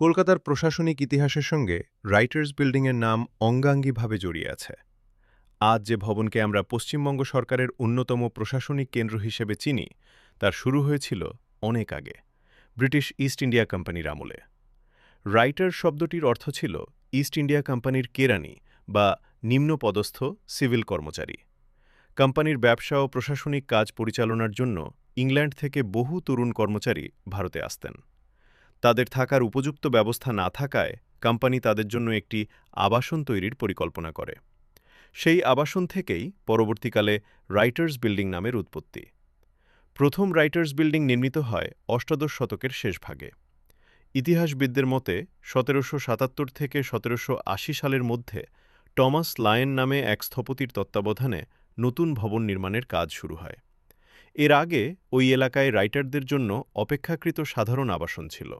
কলকাতার প্রশাসনিক ইতিহাসের সঙ্গে রাইটার্স বিল্ডিংয়ের নাম অঙ্গাঙ্গিভাবে জড়িয়ে আছে। আজ যে ভবনকে আমরা পশ্চিমবঙ্গ সরকারের অন্যতম প্রশাসনিক কেন্দ্র হিসেবে চিনি, তার শুরু হয়েছিল অনেক আগে, ব্রিটিশ ইস্ট ইন্ডিয়া কোম্পানির আমলে। রাইটার শব্দটির অর্থ ছিল ইস্ট ইন্ডিয়া কোম্পানির কেরানি বা নিম্নপদস্থ সিভিল কর্মচারী। কোম্পানির ব্যবসা ও প্রশাসনিক কাজ পরিচালনার জন্য ইংল্যান্ড থেকে বহু তরুণ কর্মচারী ভারতে আসতেন। তাদের থাকার উপযুক্ত ব্যবস্থা না থাকায় কোম্পানি তাদের জন্য একটি আবাসন তৈরির পরিকল্পনা করে। সেই আবাসন থেকেই পরবর্তীকালে রাইটার্স বিল্ডিং নামের উৎপত্তি। প্রথম রাইটার্স বিল্ডিং নির্মিত হয় অষ্টাদশ শতকের শেষ ভাগে। ইতিহাসবিদদের মতে ১৭৭৭ থেকে ১৭৮০ সালের মধ্যে টমাস লায়ন নামে এক স্থপতির তত্ত্বাবধানে নতুন ভবন নির্মাণের কাজ শুরু হয়। এর আগে ওই এলাকায় রাইটারদের জন্য অপেক্ষাকৃত সাধারণ আবাসন ছিল।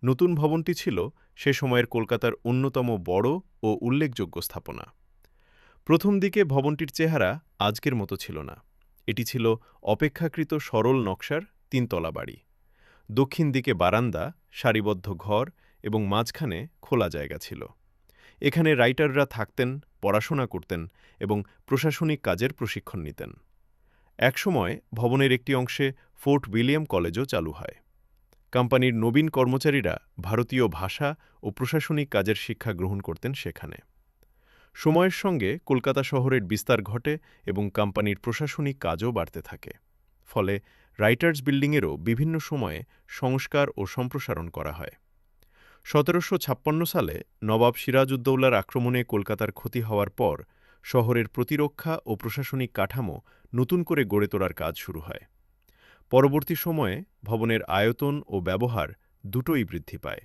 নতুন ভবনটি ছিল সে সময়ের কলকাতার অন্যতম বড় ও উল্লেখযোগ্য স্থাপনা। প্রথম দিকে ভবনটির চেহারা আজকের মতো ছিল না। এটি ছিল অপেক্ষাকৃত সরল নকশার তিনতলা বাড়ি। দক্ষিণ দিকে বারান্দা, সারিবদ্ধ ঘর এবং মাঝখানে খোলা জায়গা ছিল। এখানে রাইটাররা থাকতেন, পড়াশোনা করতেন এবং প্রশাসনিক কাজের প্রশিক্ষণ নিতেন। একসময় ভবনের একটি অংশে ফোর্ট উইলিয়াম কলেজও চালু হয়। কোম্পানির নবীন কর্মচারীরা ভারতীয় ভাষা ও প্রশাসনিক কাজের শিক্ষা গ্রহণ করতেন সেখানে। সময়ের সঙ্গে কলকাতা শহরের বিস্তার ঘটে এবং কোম্পানির প্রশাসনিক কাজও বাড়তে থাকে। ফলে রাইটার্স বিল্ডিংয়েরও বিভিন্ন সময়ে সংস্কার ও সম্প্রসারণ করা হয়। ১৭৫৬ সালে নবাব সিরাজউদ্দৌলার আক্রমণে কলকাতার ক্ষতি হওয়ার পর শহরের প্রতিরক্ষা ও প্রশাসনিক কাঠামো নতুন করে গড়ে তোলার কাজ শুরু হয়। পরবর্তী সময়ে ভবনের আয়তন ও ব্যবহার দুটোই বৃদ্ধি পায়।